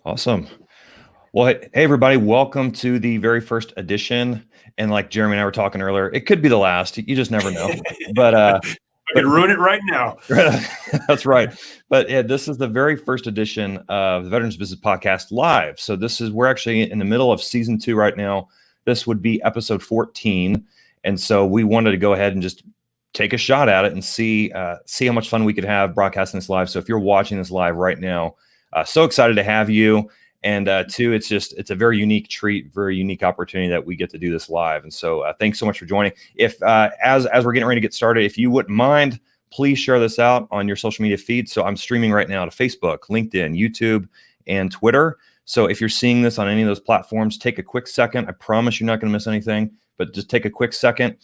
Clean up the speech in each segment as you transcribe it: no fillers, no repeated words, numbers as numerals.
Awesome. Well, hey everybody, welcome to the very first edition. And like Jeremy and I were talking earlier, it could be the last. You just never know. But I could ruin it right now. that's right. But yeah, this is the very first edition of the Veterans Business Podcast live. So we're actually in the middle of season 2 right now. This would be episode 14. And so we wanted to go ahead and just take a shot at it and see how much fun we could have broadcasting this live. So if you're watching this live right now, so excited to have you. And two, it's a very unique treat, very unique opportunity that we get to do this live. And so thanks so much for joining. If as we're getting ready to get started, if you wouldn't mind, please share this out on your social media feed. So I'm streaming right now to Facebook, LinkedIn, YouTube, and Twitter. So if you're seeing this on any of those platforms, take a quick second. I promise you're not going to miss anything, but just take a quick second,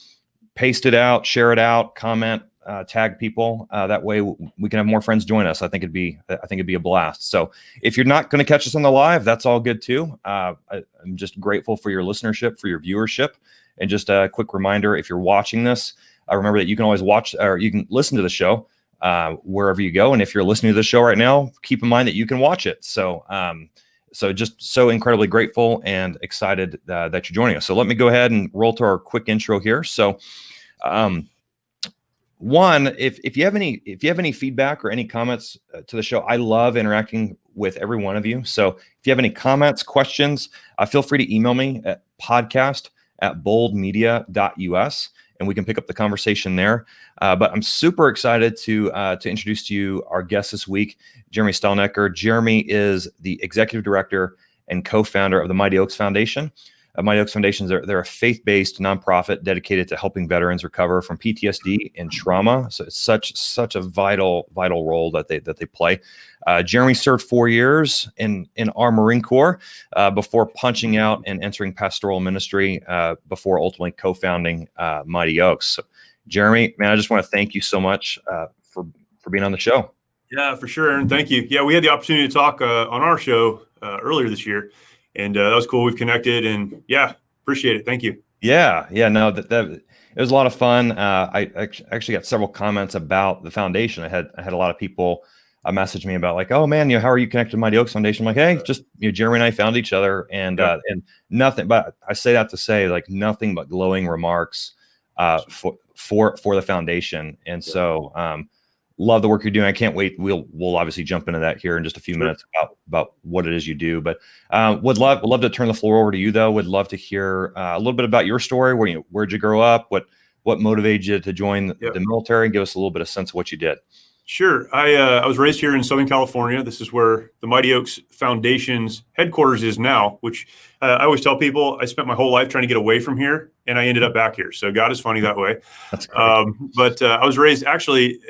paste it out, share it out, comment, tag people. That way we can have more friends join us. I think it'd be a blast. So if you're not going to catch us on the live, that's all good too. I'm just grateful for your listenership, for your viewership. And just a quick reminder, if you're watching this, remember that you can always watch or you can listen to the show wherever you go. And if you're listening to the show right now, keep in mind that you can watch it. So just so incredibly grateful and excited that you're joining us. So let me go ahead and roll to our quick intro here. So, one, if you have any feedback or any comments to the show, I love interacting with every one of you. So if you have any comments, questions, feel free to email me at podcast@boldmedia.us, and we can pick up the conversation there. But I'm super excited to introduce to you our guest this week, Jeremy Stalnecker. Jeremy is the executive director and co-founder of the Mighty Oaks Foundation. Mighty Oaks Foundation, they're a faith-based nonprofit dedicated to helping veterans recover from PTSD and trauma. So it's such a vital role that they play. Jeremy served 4 years in our Marine Corps before punching out and entering pastoral ministry before ultimately co-founding Mighty Oaks. So, Jeremy, man, I just want to thank you so much for being on the show. Yeah, for sure, Aaron. Thank you. Yeah, we had the opportunity to talk on our show earlier this year. And that was cool. We've connected, and yeah, appreciate it. Thank you. Yeah. No, that it was a lot of fun. I actually got several comments about the foundation. I had a lot of people message me about like, oh man, how are you connected to Mighty Oaks Foundation? I'm like, hey, just Jeremy and I found each other, and nothing. But I say that to say like nothing but glowing remarks for the foundation, and so. Love the work you're doing. I can't wait. We'll obviously jump into that here in just a few minutes about what it is you do. But would love to turn the floor over to you though. Would love to hear a little bit about your story. Where'd you grow up? What motivated you to join the military? And give us a little bit of sense of what you did. Sure. I was raised here in Southern California. This is where the Mighty Oaks Foundation's headquarters is now, which I always tell people I spent my whole life trying to get away from here, and I ended up back here. So God is funny that way. That's great. But I was raised actually,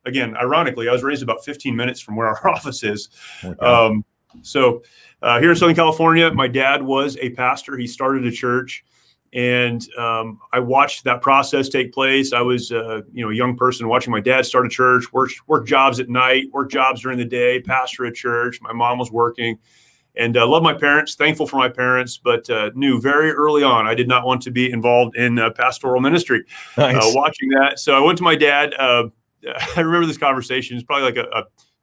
again, ironically, I was raised about 15 minutes from where our office is. So here in Southern California, my dad was a pastor. He started a church, and I watched that process take place. I was, a young person watching my dad start a church, work jobs at night, work jobs during the day, pastor at church. My mom was working, and love my parents, thankful for my parents, but knew very early on I did not want to be involved in pastoral ministry. Nice. Watching that. So I went to my dad. I remember this conversation. It's probably like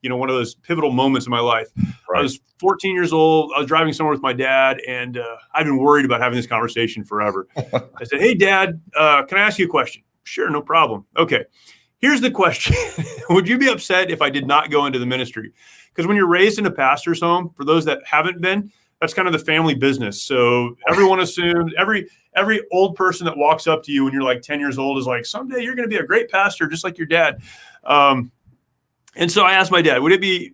one of those pivotal moments in my life. Right. I was 14 years old. I was driving somewhere with my dad, and I've been worried about having this conversation forever. I said, "Hey, Dad, can I ask you a question?" "Sure, no problem." "Okay, here's the question. Would you be upset if I did not go into the ministry?" Because when you're raised in a pastor's home, for those that haven't been, that's kind of the family business. So everyone assumes, every old person that walks up to you when you're like 10 years old is like, someday you're going to be a great pastor, just like your dad. And so I asked my dad, would it be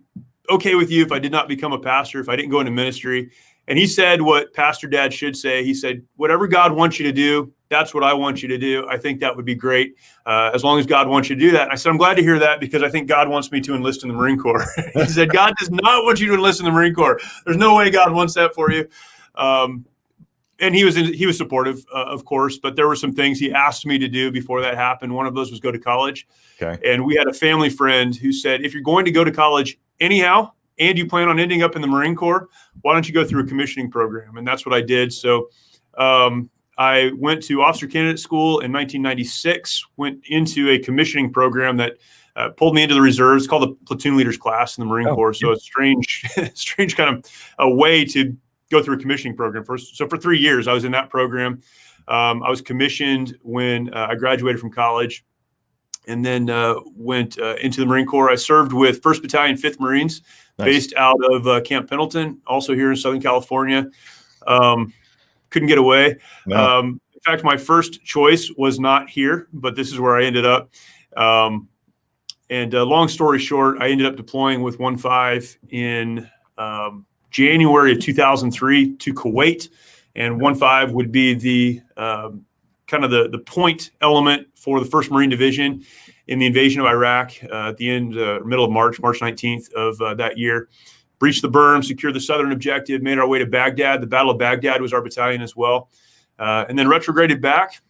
okay with you if I did not become a pastor, if I didn't go into ministry? And he said what pastor dad should say. He said, whatever God wants you to do, that's what I want you to do. I think that would be great, as long as God wants you to do that. And I said, I'm glad to hear that, because I think God wants me to enlist in the Marine Corps. He said, God does not want you to enlist in the Marine Corps. There's no way God wants that for you. And he was supportive, of course, but there were some things he asked me to do before that happened. One of those was go to college. Okay. And we had a family friend who said, if you're going to go to college anyhow, and you plan on ending up in the Marine Corps, why don't you go through a commissioning program? And that's what I did. So I went to officer candidate school in 1996, went into a commissioning program that pulled me into the reserves. It's called the platoon leaders class in the Marine Corps. So yeah. it's strange kind of a way to go through a commissioning program. So for 3 years, I was in that program. I was commissioned when I graduated from college, and then went into the Marine Corps. I served with 1st Battalion, 5th Marines, based out of Camp Pendleton, also here in Southern California. Couldn't get away. No. In fact, my first choice was not here, but this is where I ended up. And long story short, I ended up deploying with 1-5 in January of 2003 to Kuwait. And 1-5 would be the kind of the point element for the 1st Marine Division in the invasion of Iraq at the middle of March 19th of that year. Breached the berm, secured the southern objective, made our way to Baghdad. The Battle of Baghdad was our battalion as well. And then retrograded back.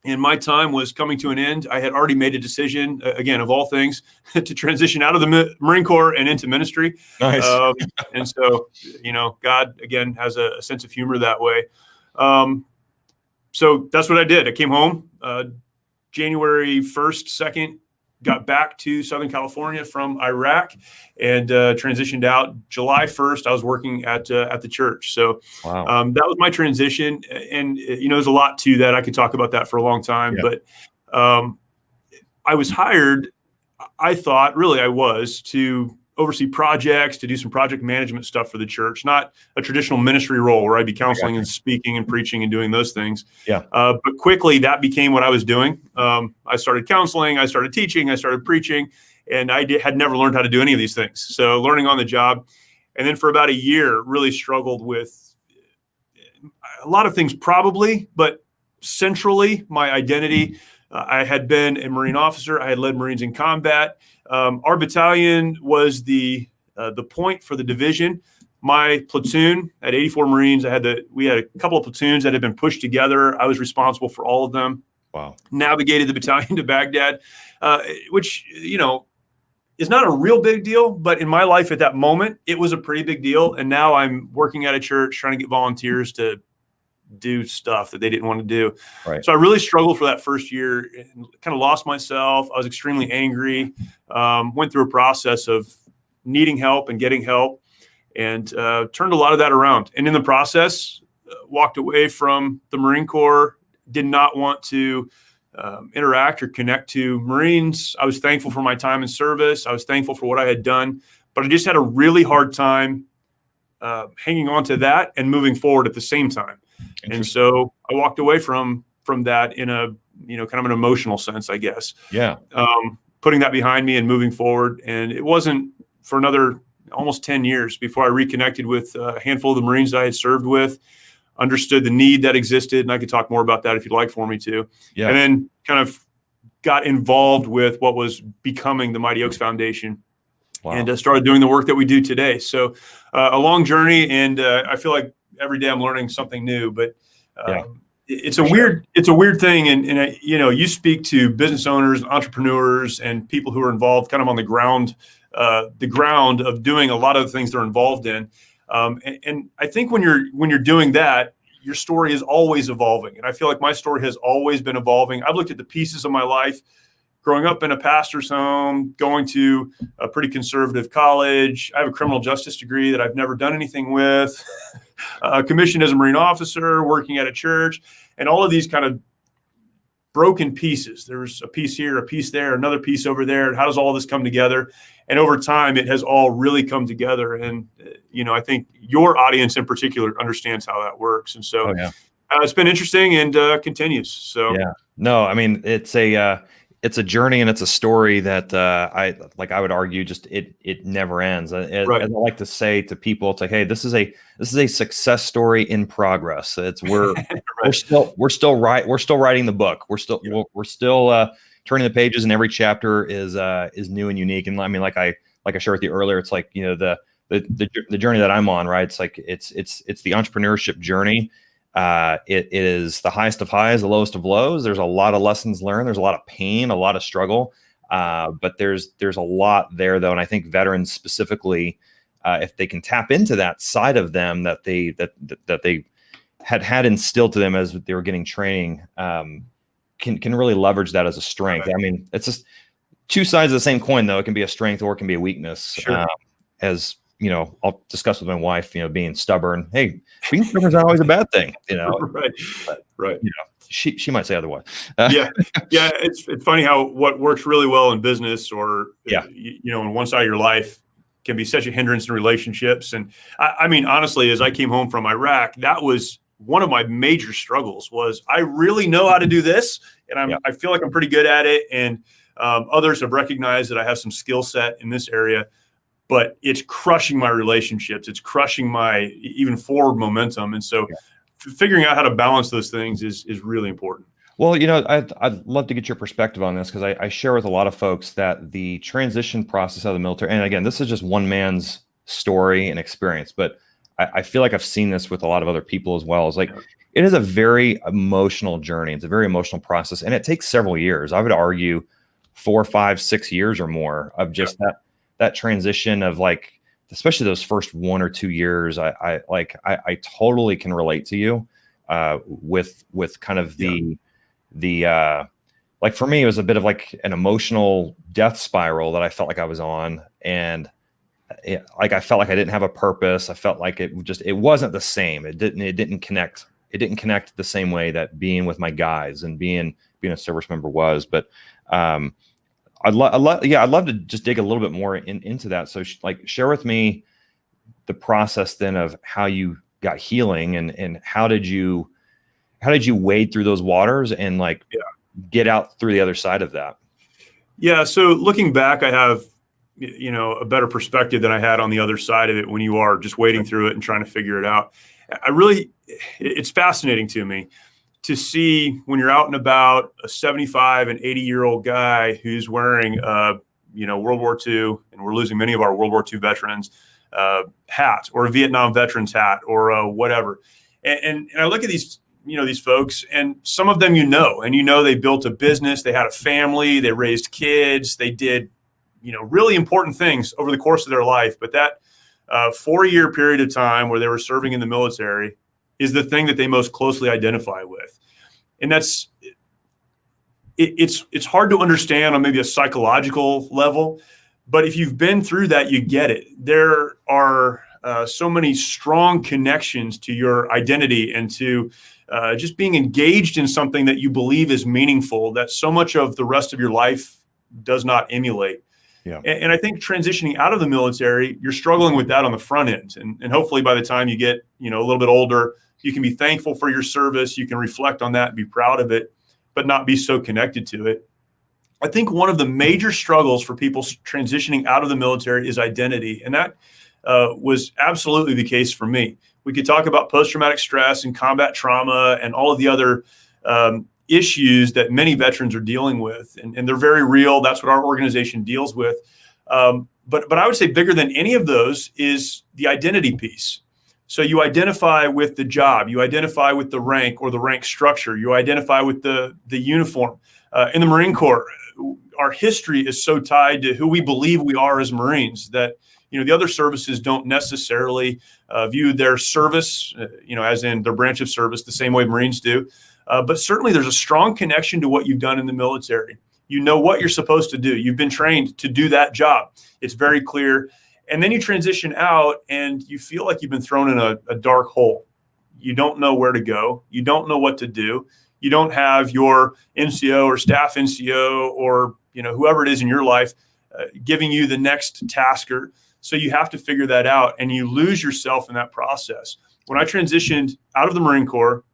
And my time was coming to an end. I had already made a decision, again, of all things, to transition out of the Marine Corps and into ministry. Nice. And so, God, again, has a sense of humor that way. So that's what I did. I came home January 1st, 2nd, got back to Southern California from Iraq, and transitioned out July 1st. I was working at the church. So wow. That was my transition. And, there's a lot to that. I could talk about that for a long time, but I was hired, I thought, really I was, to oversee projects, to do some project management stuff for the church, not a traditional ministry role where I'd be counseling and speaking and preaching and doing those things. Yeah. But quickly that became what I was doing. I started counseling, I started teaching, I started preaching, and I had never learned how to do any of these things. So learning on the job. And then for about a year, really struggled with a lot of things probably, but centrally my identity. I had been a Marine officer. I had led Marines in combat. Our battalion was the point for the division. My platoon had 84 Marines. We had a couple of platoons that had been pushed together. I was responsible for all of them. Wow. Navigated the battalion to Baghdad, which, is not a real big deal, but in my life at that moment, it was a pretty big deal. And now I'm working at a church trying to get volunteers to do stuff that they didn't want to do. Right. So I really struggled for that first year and kind of lost myself. I was extremely angry, went through a process of needing help and getting help, and turned a lot of that around. And in the process, walked away from the Marine Corps, did not want to interact or connect to Marines. I was thankful for my time in service. I was thankful for what I had done, but I just had a really hard time hanging on to that and moving forward at the same time. And so I walked away from that in a, kind of an emotional sense, I guess. Yeah. Putting that behind me and moving forward. And it wasn't for another almost 10 years before I reconnected with a handful of the Marines that I had served with, understood the need that existed. And I could talk more about that if you'd like for me to. Yeah. And then kind of got involved with what was becoming the Mighty Oaks Foundation. Wow. And started doing the work that we do today. So a long journey, and I feel like every day I'm learning something new, but it's a weird thing. And you speak to business owners, entrepreneurs, and people who are involved kind of on the ground of doing a lot of the things they're involved in. And I think when you're doing that, your story is always evolving. And I feel like my story has always been evolving. I've looked at the pieces of my life, growing up in a pastor's home, going to a pretty conservative college. I have a criminal justice degree that I've never done anything with, commissioned as a Marine officer, working at a church, and all of these kind of broken pieces. There's a piece here, a piece there, another piece over there. And how does all this come together? And over time, it has all really come together. And, I think your audience in particular understands how that works. And so it's been interesting and continues. So, yeah, no, I mean, it's a journey, and it's a story that I would argue just it never ends. As I like to say to people, it's like, hey, this is a success story in progress. It's we're still writing the book. We're still turning the pages, and every chapter is new and unique. And I mean, like I shared with you earlier, it's like, the journey that I'm on, right? It's like it's the entrepreneurship journey. It is the highest of highs, the lowest of lows. There's a lot of lessons learned. There's a lot of pain, a lot of struggle. But there's a lot there, though. And I think veterans specifically, if they can tap into that side of them that they had instilled to them as they were getting training, can really leverage that as a strength. Right. I mean, it's just two sides of the same coin, though. It can be a strength or it can be a weakness. Sure. As you know, I'll discuss with my wife, being stubborn. Hey, being stubborn is not always a bad thing, Right. but, Right. She might say otherwise. Yeah. Yeah. It's funny how what works really well in business or, Yeah. In one side of your life can be such a hindrance in relationships. And I mean, honestly, as I came home from Iraq, that was one of my major struggles was I really know how to do this. And I feel like I'm pretty good at it. And others have recognized that I have some skill set in this area, but it's crushing my relationships. It's crushing my even forward momentum. And so figuring out how to balance those things is really important. Well, I'd love to get your perspective on this because I share with a lot of folks that the transition process out of the military, and again, this is just one man's story and experience, but I feel like I've seen this with a lot of other people as well. It's like, it is a very emotional journey. It's a very emotional process, and it takes several years. I would argue 4, 5, 6 years or more of just that transition of like, especially those first 1 or 2 years. I totally can relate to you with kind of the like for me, it was a bit of like an emotional death spiral that I felt like I was on. And I felt like I didn't have a purpose. I felt like it wasn't the same. It didn't connect. It didn't connect the same way that being with my guys and being a service member was. But I'd love to just dig a little bit more into that. So share with me the process then of how you got healing and how did you wade through those waters and get out through the other side of that? Yeah. So looking back, I have, a better perspective than I had on the other side of it when you are just wading through it and trying to figure it out. It's fascinating to me to see when you're out and about a 75 and 80-year-old guy who's wearing, World War II, and we're losing many of our World War II veterans hat or a Vietnam veterans hat or whatever. And I look at these, these folks, and some of them, they built a business, they had a family, they raised kids, they did, really important things over the course of their life. But that 4-year period of time where they were serving in the military is the thing that they most closely identify with. And it's hard to understand on maybe a psychological level, but if you've been through that, you get it. There are so many strong connections to your identity and to just being engaged in something that you believe is meaningful that so much of the rest of your life does not emulate. Yeah. And I think transitioning out of the military, you're struggling with that on the front end. And hopefully by the time you get, a little bit older, you can be thankful for your service. You can reflect on that and be proud of it, but not be so connected to it. I think one of the major struggles for people transitioning out of the military is identity. And that was absolutely the case for me. We could talk about post-traumatic stress and combat trauma and all of the other issues that many veterans are dealing with. And they're very real. That's what our organization deals with. But I would say bigger than any of those is the identity piece. So you identify with the job, you identify with the rank or the rank structure, you identify with the uniform. In the Marine Corps, our history is so tied to who we believe we are as Marines that, the other services don't necessarily view their service, as in their branch of service the same way Marines do. But certainly there's a strong connection to what you've done in the military. You know what you're supposed to do. You've been trained to do that job. It's very clear. And then you transition out and you feel like you've been thrown in a dark hole. You don't know where to go. You don't know what to do. You don't have your NCO or staff NCO or, whoever it is in your life giving you the next tasker. So you have to figure that out and you lose yourself in that process. When I transitioned out of the Marine Corps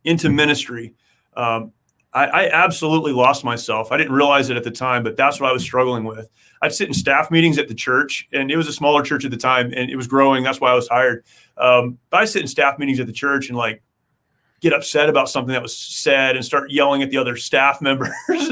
into ministry, I absolutely lost myself. I didn't realize it at the time, but that's what I was struggling with. I'd sit in staff meetings at the church, and it was a smaller church at the time, and it was growing. That's why I was hired. But I sit in staff meetings at the church and get upset about something that was said and start yelling at the other staff members. This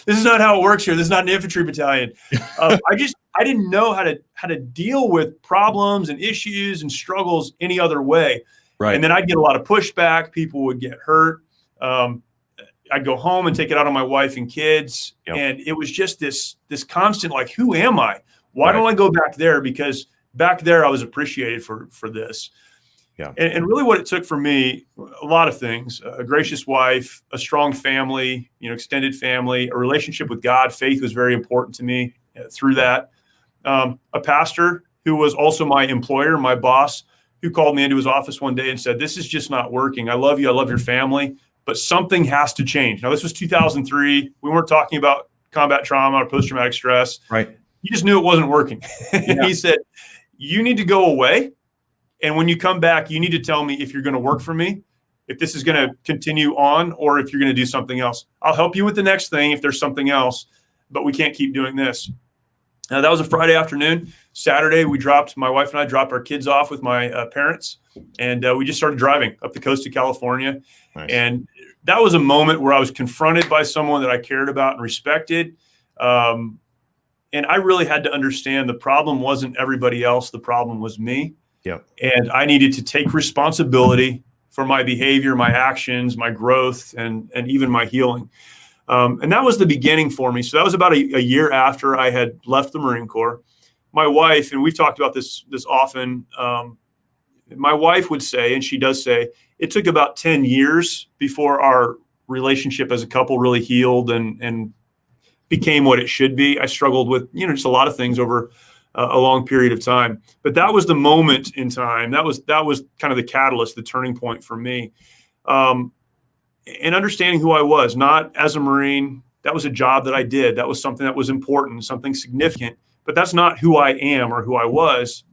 is not how it works here. This is not an infantry battalion. I didn't know how to deal with problems and issues and struggles any other way. Right. And then I'd get a lot of pushback. People would get hurt. I'd go home and take it out on my wife and kids. Yep. And it was just this constant, who am I? Why don't I go back there? Because back there I was appreciated for this. Yeah. And really what it took for me, a lot of things: a gracious wife, a strong family, extended family, a relationship with God. Faith was very important to me through that. A pastor who was also my employer, my boss, who called me into his office one day and said, "This is just not working. I love you. I love your family, but something has to change." Now, this was 2003. We weren't talking about combat trauma or post-traumatic stress. Right. He just knew it wasn't working. Yeah. He said, "You need to go away. And when you come back, you need to tell me if you're going to work for me, if this is going to continue on, or if you're going to do something else. I'll help you with the next thing if there's something else, but we can't keep doing this." That was a Friday afternoon. Saturday, my wife and I dropped our kids off with my parents, and we just started driving up the coast of California. Nice. And that was a moment where I was confronted by someone that I cared about and respected. And I really had to understand the problem wasn't everybody else. The problem was me. Yep. And I needed to take responsibility for my behavior, my actions, my growth, and even my healing. And that was the beginning for me. So that was about a year after I had left the Marine Corps. My wife, and we've talked about this often, my wife would say, and she does say, it took about 10 years before our relationship as a couple really healed and became what it should be. I struggled with, just a lot of things over a long period of time. But that was the moment in time. That was kind of the catalyst, the turning point for me. And understanding who I was, not as a Marine. That was a job that I did. That was something that was important, something significant. But that's not who I am or who I was.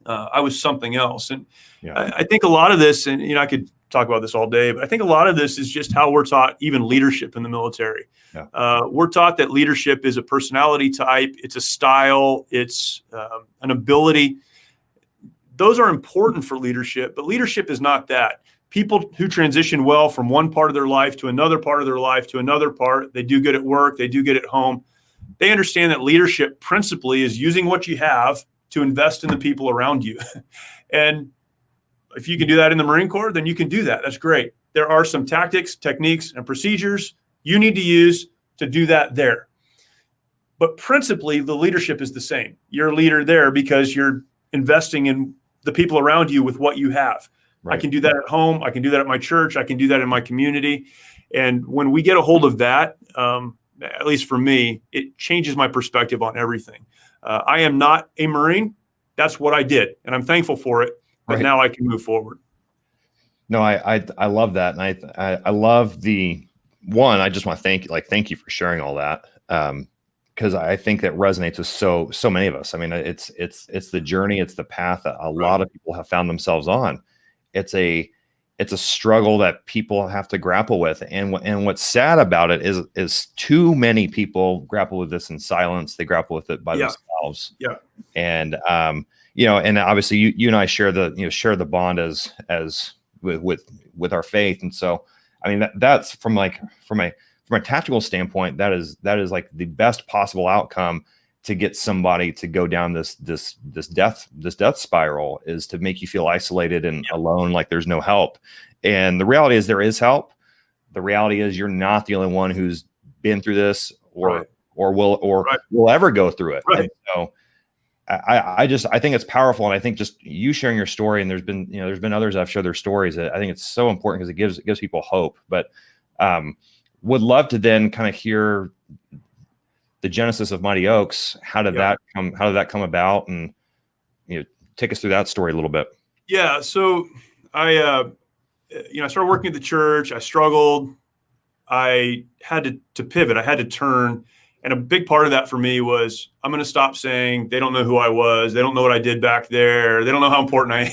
I was something else. And I think a lot of this, and I could talk about this all day, but I think a lot of this is just how we're taught even leadership in the military. Yeah. We're taught that leadership is a personality type. It's a style. It's an ability. Those are important for leadership, but leadership is not that. People who transition well from one part of their life to another part of their life to another part, they do good at work, they do good at home. They understand that leadership principally is using what you have to invest in the people around you. And if you can do that in the Marine Corps, then you can do that. That's great. There are some tactics, techniques, and procedures you need to use to do that there. But principally, the leadership is the same. You're a leader there because you're investing in the people around you with what you have. Right. I can do that at home. I can do that at my church. I can do that in my community. And when we get a hold of that, at least for me, it changes my perspective on everything. I am not a Marine. That's what I did. And I'm thankful for it. But now I can move forward. No, I love that. And I love I just want to thank you for sharing all that. Because I think that resonates with so many of us. I mean, it's the journey, it's the path that a lot of people have found themselves on. It's a struggle that people have to grapple with. And what's sad about it is too many people grapple with this in silence. They grapple with it by themselves. Yeah. And and obviously you and I share the bond as with our faith. And so, I mean, that's from a tactical standpoint, that is like the best possible outcome to get somebody to go down this death spiral, is to make you feel isolated and alone, like there's no help. And the reality is there is help. The reality is you're not the only one who's been through this or will ever go through it. Right. And so I think it's powerful. And I think just you sharing your story, and there's been others that have shared their stories. I think it's so important because it gives people hope. But would love to then kind of hear the genesis of Mighty Oaks. How did that come about? And take us through that story a little bit. Yeah. So I started working at the church. I struggled. I had to pivot. I had to turn. And a big part of that for me was, I'm going to stop saying they don't know who I was. They don't know what I did back there. They don't know how important I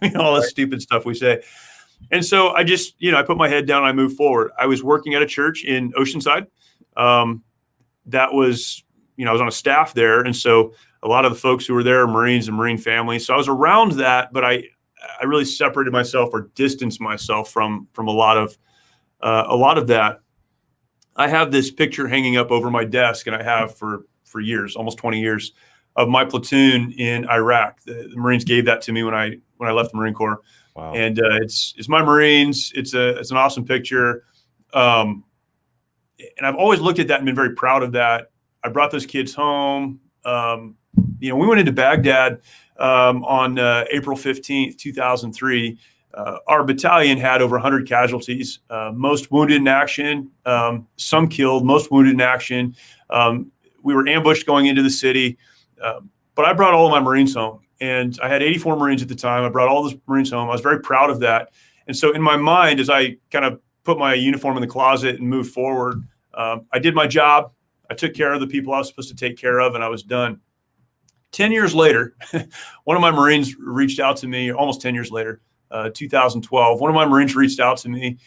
am. All this stupid stuff we say. And so I just, I put my head down and I moved forward. I was working at a church in Oceanside. That was, I was on a staff there. And so a lot of the folks who were there are Marines and Marine families. So I was around that, but I really separated myself or distanced myself from a lot of that. I have this picture hanging up over my desk, and I have for years, almost 20 years, of my platoon in Iraq. The Marines gave that to me when I left the Marine Corps. Wow. And it's my Marines. It's an awesome picture. And I've always looked at that and been very proud of that. I brought those kids home. we went into Baghdad on April 15th, 2003. Our battalion had over 100 casualties, most wounded in action, some killed, most wounded in action. We were ambushed going into the city, but I brought all of my Marines home, and I had 84 Marines at the time. I brought all those Marines home. I was very proud of that. And so in my mind, as I kind of put my uniform in the closet and moved forward, I did my job. I took care of the people I was supposed to take care of, and I was done. 10 years later, one of my Marines reached out to me, almost 10 years later, 2012. One of my Marines reached out to me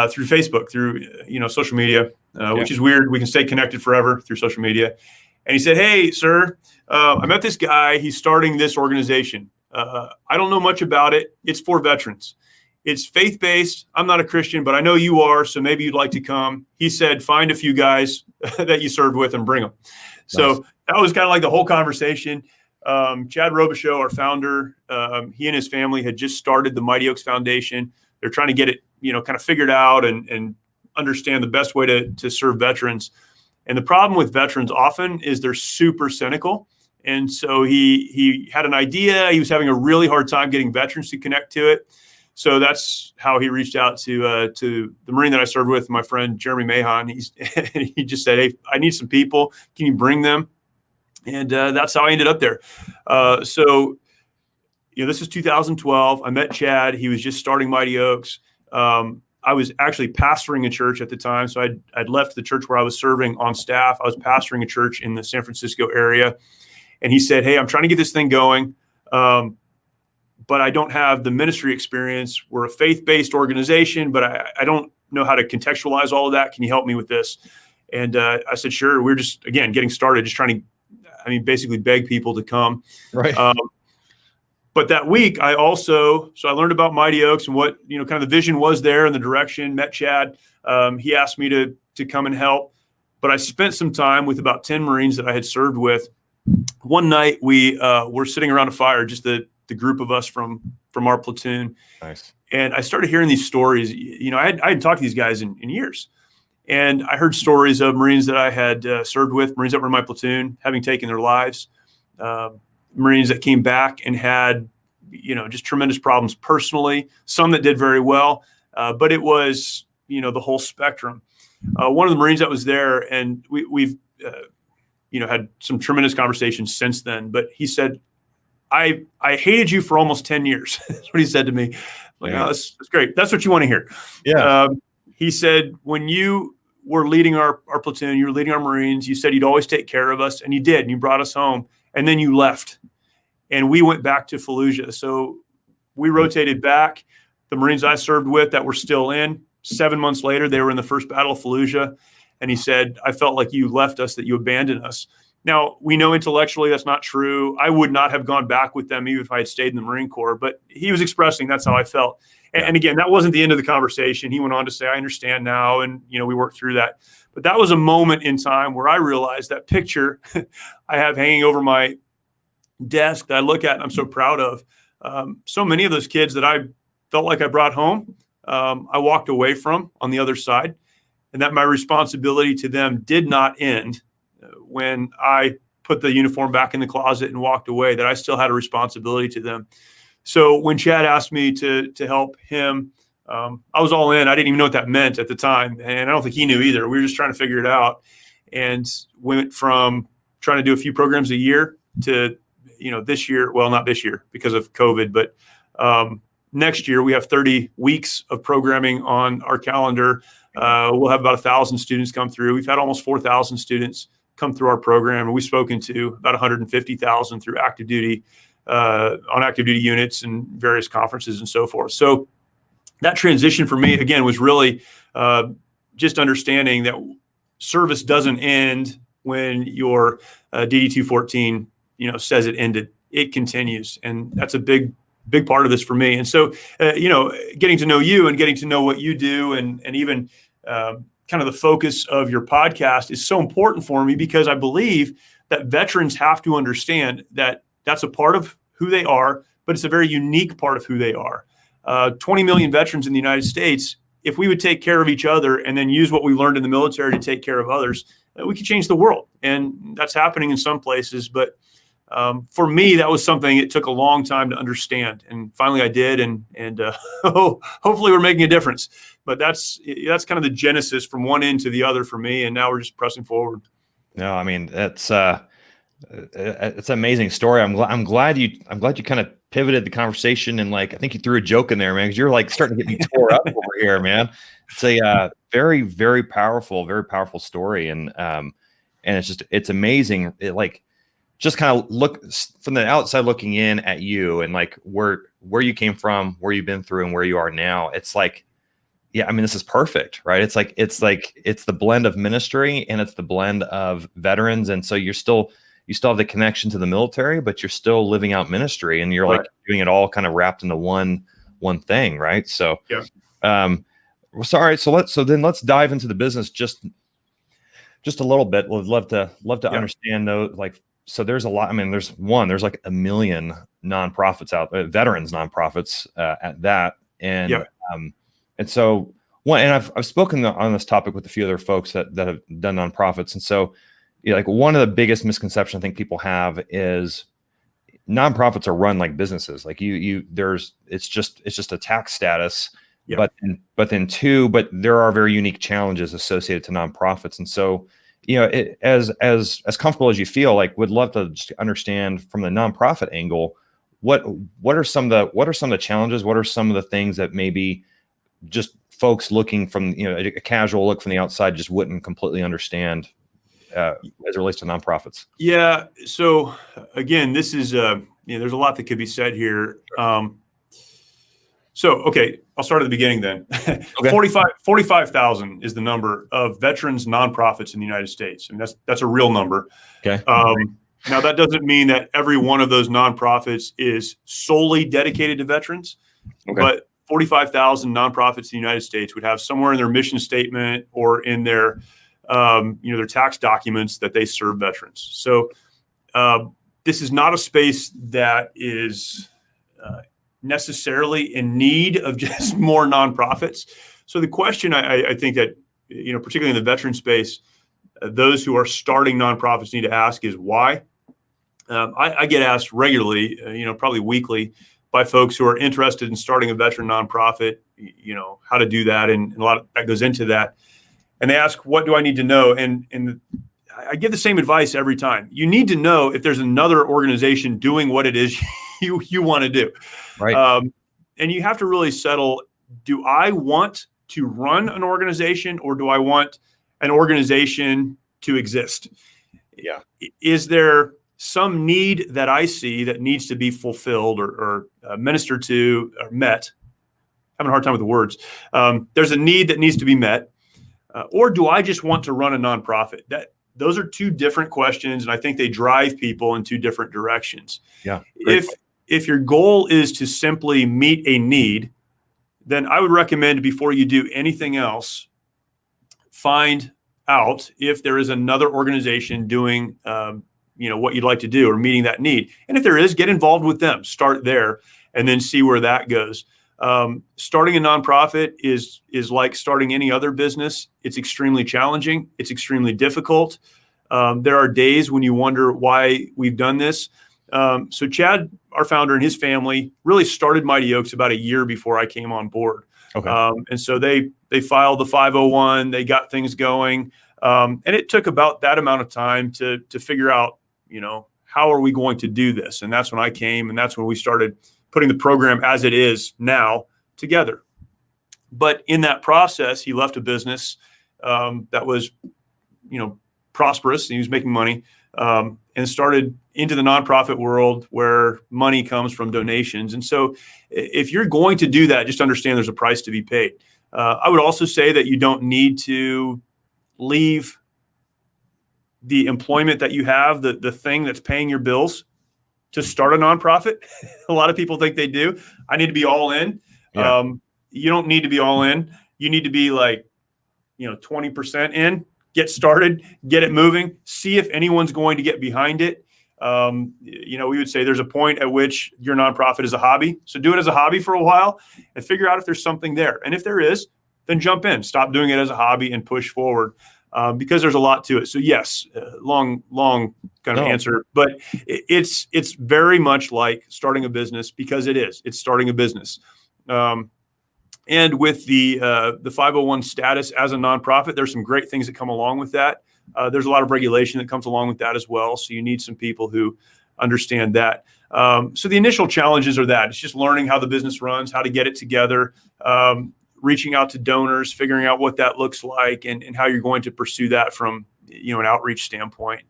through Facebook, through social media, which is weird. We can stay connected forever through social media. And he said, "Hey, sir, I met this guy. He's starting this organization. I don't know much about it. It's for veterans. It's faith-based. I'm not a Christian, but I know you are, so maybe you'd like to come." He said, "Find a few guys that you served with and bring them." So that was kind of like the whole conversation. Chad Robichaux, our founder, he and his family had just started the Mighty Oaks Foundation. They're trying to get it, kind of figured out and understand the best way to serve veterans. And the problem with veterans often is they're super cynical. And so he had an idea. He was having a really hard time getting veterans to connect to it. So that's how he reached out to the Marine that I served with, my friend Jeremy Mahon. He just said, "Hey, I need some people. Can you bring them?" And that's how I ended up there. So this is 2012. I met Chad. He was just starting Mighty Oaks. I was actually pastoring a church at the time. So I'd left the church where I was serving on staff. I was pastoring a church in the San Francisco area. And he said, "Hey, I'm trying to get this thing going, but I don't have the ministry experience. We're a faith-based organization, but I don't know how to contextualize all of that. Can you help me with this?" And I said, "Sure." We're just, again, getting started, just trying to, basically beg people to come. Right. But that week, I learned about Mighty Oaks and what, kind of the vision was there and the direction. Met Chad. He asked me to come and help. But I spent some time with about 10 Marines that I had served with. One night, we were sitting around a fire, just the group of us from our platoon. Nice. And I started hearing these stories. I hadn't talked to these guys in years. And I heard stories of Marines that I had served with, Marines that were in my platoon, having taken their lives. Marines that came back and had, just tremendous problems personally, some that did very well, but it was, the whole spectrum. One of the Marines that was there, and we've, had some tremendous conversations since then, but he said, I hated you for almost 10 years. That's what he said to me. Like, "Oh, that's great. That's what you want to hear." Yeah. He said, "When you were leading our platoon, you were leading our Marines, you said you'd always take care of us, and you did, and you brought us home. And then you left, and we went back to Fallujah." So we rotated back. The Marines I served with that were still in, 7 months later, they were in the first battle of Fallujah. And he said, "I felt like you left us, that you abandoned us." Now, we know intellectually that's not true. I would not have gone back with them even if I had stayed in the Marine Corps, but he was expressing that's how I felt. And again, that wasn't the end of the conversation. He went on to say, "I understand now." And, we worked through that. But that was a moment in time where I realized that picture I have hanging over my desk that I look at and I'm so proud of. So many of those kids that I felt like I brought home, I walked away from on the other side, and that my responsibility to them did not end when I put the uniform back in the closet and walked away, that I still had a responsibility to them. So when Chad asked me to help him, I was all in. I didn't even know what that meant at the time. And I don't think he knew either. We were just trying to figure it out, and went from trying to do a few programs a year to, this year, well, not this year because of COVID, but next year we have 30 weeks of programming on our calendar. We'll have about 1,000 students come through. We've had almost 4,000 students come through our program, and we've spoken to about 150,000 through active duty, on active duty units and various conferences and so forth. So that transition for me, again, was really just understanding that service doesn't end when your DD-214, says it ended. It continues, and that's a big part of this for me. And so, getting to know you and getting to know what you do, and even kind of the focus of your podcast is so important for me, because I believe that veterans have to understand that that's a part of who they are, but it's a very unique part of who they are. 20 million veterans in the United States. If we would take care of each other and then use what we learned in the military to take care of others, we could change the world. And that's happening in some places, but For me, that was something it took a long time to understand, and finally I did, and hopefully we're making a difference. But that's kind of the genesis from one end to the other for me, and now we're just pressing forward. No, I mean it's an amazing story. I'm glad you kind of pivoted the conversation, and like I think you threw a joke in there, man, because you're like starting to get me tore up over here, man. It's a very, very powerful story, and it's amazing. It like just kind of look from the outside looking in at you, and like where you came from, where you've been through, and where you are now. It's like, yeah, I mean, this is perfect, right? It's the blend of ministry and it's the blend of veterans, and so you still have the connection to the military, but you're still living out ministry, and you're Right. like doing it all kind of wrapped into one thing, right? So, Yeah. Sorry. So then let's dive into the business just a little bit. We'd love to understand though, like, so there's a lot. I mean, there's like 1 million nonprofits out there, veterans nonprofits at that, and and so one. And I've spoken on this topic with a few other folks that have done nonprofits, and so like one of the biggest misconceptions I think people have is nonprofits are run like businesses. Like it's just a tax status. Yeah. But there are very unique challenges associated to nonprofits. And so, as comfortable as you feel, like would love to just understand from the nonprofit angle, what are some of the challenges? What are some of the things that maybe just folks looking from, a casual look from the outside just wouldn't completely understand as it relates to nonprofits? Yeah. So again, this is, there's a lot that could be said here. Okay, I'll start at the beginning then. Okay. 45,000 is the number of veterans nonprofits in the United States. I mean, that's a real number. Okay. Now that doesn't mean that every one of those nonprofits is solely dedicated to veterans, but 45,000 nonprofits in the United States would have somewhere in their mission statement or in their, their tax documents that they serve veterans. So this is not a space that is necessarily in need of just more nonprofits. So the question I think that, particularly in the veteran space, those who are starting nonprofits need to ask is why. I get asked regularly, probably weekly, by folks who are interested in starting a veteran nonprofit, how to do that. And a lot that goes into that. And they ask, what do I need to know? And I give the same advice every time. You need to know if there's another organization doing what it is you want to do. Right. And you have to really settle, do I want to run an organization or do I want an organization to exist? Yeah. Is there some need that I see that needs to be fulfilled or ministered to or met? Having a hard time with the words. There's a need that needs to be met. Or do I just want to run a nonprofit? Those are two different questions, and I think they drive people in two different directions. Yeah. If your goal is to simply meet a need, then I would recommend before you do anything else, find out if there is another organization doing what you'd like to do or meeting that need. And if there is, get involved with them. Start there and then see where that goes. Starting a nonprofit is like starting any other business. It's extremely challenging. It's extremely difficult. There are days when you wonder why we've done this. So Chad, our founder, and his family really started Mighty Oaks about a year before I came on board. Okay. And so they filed the 501, they got things going. And it took about that amount of time to figure out, how are we going to do this? And that's when I came, and that's when we started putting the program as it is now together. But in that process, he left a business that was, prosperous, and he was making money, and started into the nonprofit world where money comes from donations. And so if you're going to do that, just understand there's a price to be paid. I would also say that you don't need to leave the employment that you have, the thing that's paying your bills, to start a nonprofit. A lot of people think they do. I need to be all in. Yeah. You don't need to be all in. You need to be like, 20% in, get started, get it moving, see if anyone's going to get behind it. We would say there's a point at which your nonprofit is a hobby. So do it as a hobby for a while and figure out if there's something there. And if there is, then jump in, stop doing it as a hobby and push forward. because there's a lot to it. So yes, long kind of answer, but it's very much like starting a business, because it's starting a business. And with the 501 status as a nonprofit, there's some great things that come along with that. There's a lot of regulation that comes along with that as well. So you need some people who understand that. So the initial challenges are that it's just learning how the business runs, how to get it together, reaching out to donors, figuring out what that looks like, and how you're going to pursue that from an outreach standpoint.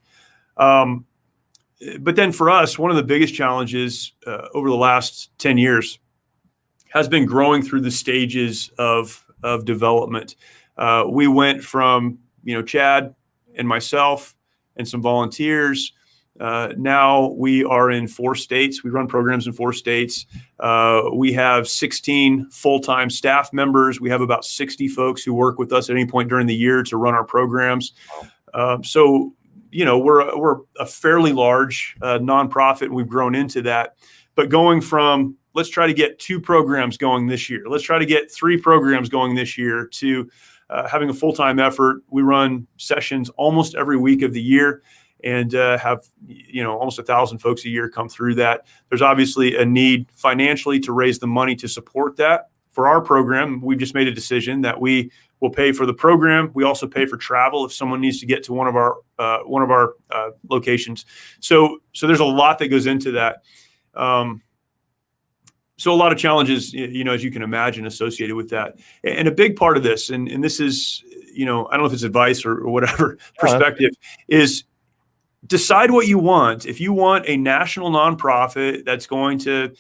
But then for us, one of the biggest challenges over the last 10 years has been growing through the stages of development. We went from Chad and myself and some volunteers. Now we are in 4 states. We run programs in 4 states. We have 16 full-time staff members. We have about 60 folks who work with us at any point during the year to run our programs. So we're a fairly large nonprofit, and we've grown into that. But going from let's try to get 2 programs going this year, let's try to get 3 programs going this year, to having a full-time effort. We run sessions almost every week of the year, and have almost 1,000 folks a year come through that. There's obviously a need financially to raise the money to support that. For our program, we've just made a decision that we will pay for the program. We also pay for travel if someone needs to get to one of our locations. So there's a lot that goes into that. So a lot of challenges, as you can imagine, associated with that. And a big part of this, and this is, I don't know if it's advice or whatever perspective, is decide what you want. If you want a national nonprofit that's going to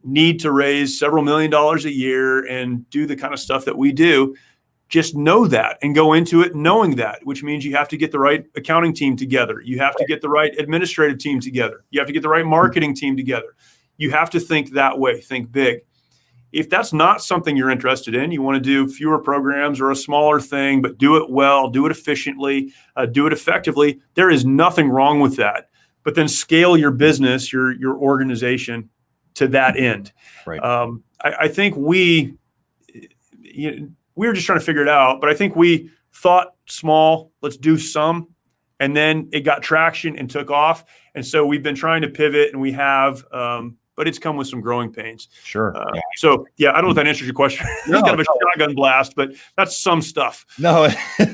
need to raise several $1 million a year and do the kind of stuff that we do, just know that and go into it knowing that, which means you have to get the right accounting team together. You have to get the right administrative team together. You have to get the right marketing team together. You have to think that way, think big. If that's not something you're interested in, you want to do fewer programs or a smaller thing, but do it well, do it efficiently, do it effectively, there is nothing wrong with that. But then scale your business, your organization to that end. Right. I think we were just trying to figure it out, but I think we thought small, let's do some, and then it got traction and took off. And so we've been trying to pivot, and we have, but it's come with some growing pains. Sure. So I don't know if that answers your question. It's kind of a shotgun blast, but that's some stuff. No,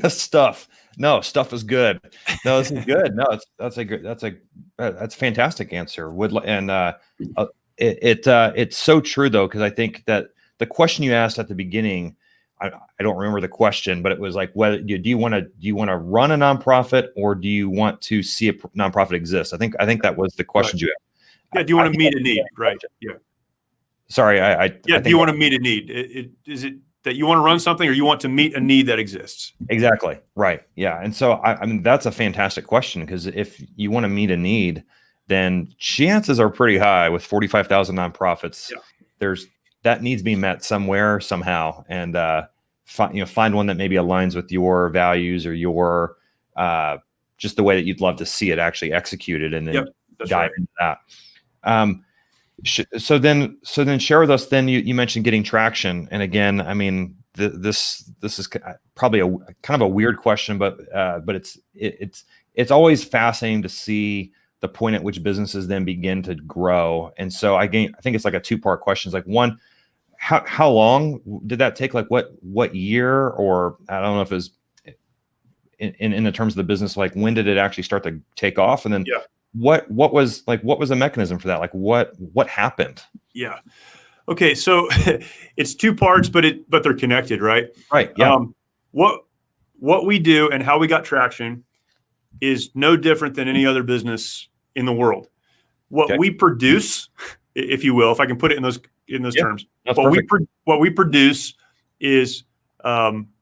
stuff. No, stuff is good. No, this is good. No, that's a fantastic answer. It's so true though, because I think that the question you asked at the beginning, I don't remember the question, but it was like, whether do you want to run a nonprofit, or do you want to see a nonprofit exist? I think that was the question you asked. Yeah. Do you want to meet a need? Right. Yeah. Sorry. Do you want to meet a need? Is it that you want to run something, or you want to meet a need that exists? Exactly. Right. Yeah. And so, I mean, that's a fantastic question, because if you want to meet a need, then chances are pretty high with 45,000 nonprofits. Yeah. That needs being met somewhere, somehow. And, find one that maybe aligns with your values, or your, just the way that you'd love to see it actually executed, and then dive into that. So then share with us. Then you mentioned getting traction, and again, I mean, this is probably a kind of a weird question, but it's always fascinating to see the point at which businesses then begin to grow. And so I think it's like a 2-part question. It's like, one, how long did that take? Like what year, or I don't know if it was in the terms of the business, like when did it actually start to take off? And then what was the mechanism for that? Like what happened? Yeah. Okay. So it's 2 parts, but they're connected, right? Right. Yeah. What we do and how we got traction is no different than any other business in the world. What we produce, if you will, if I can put it in those terms, what we produce is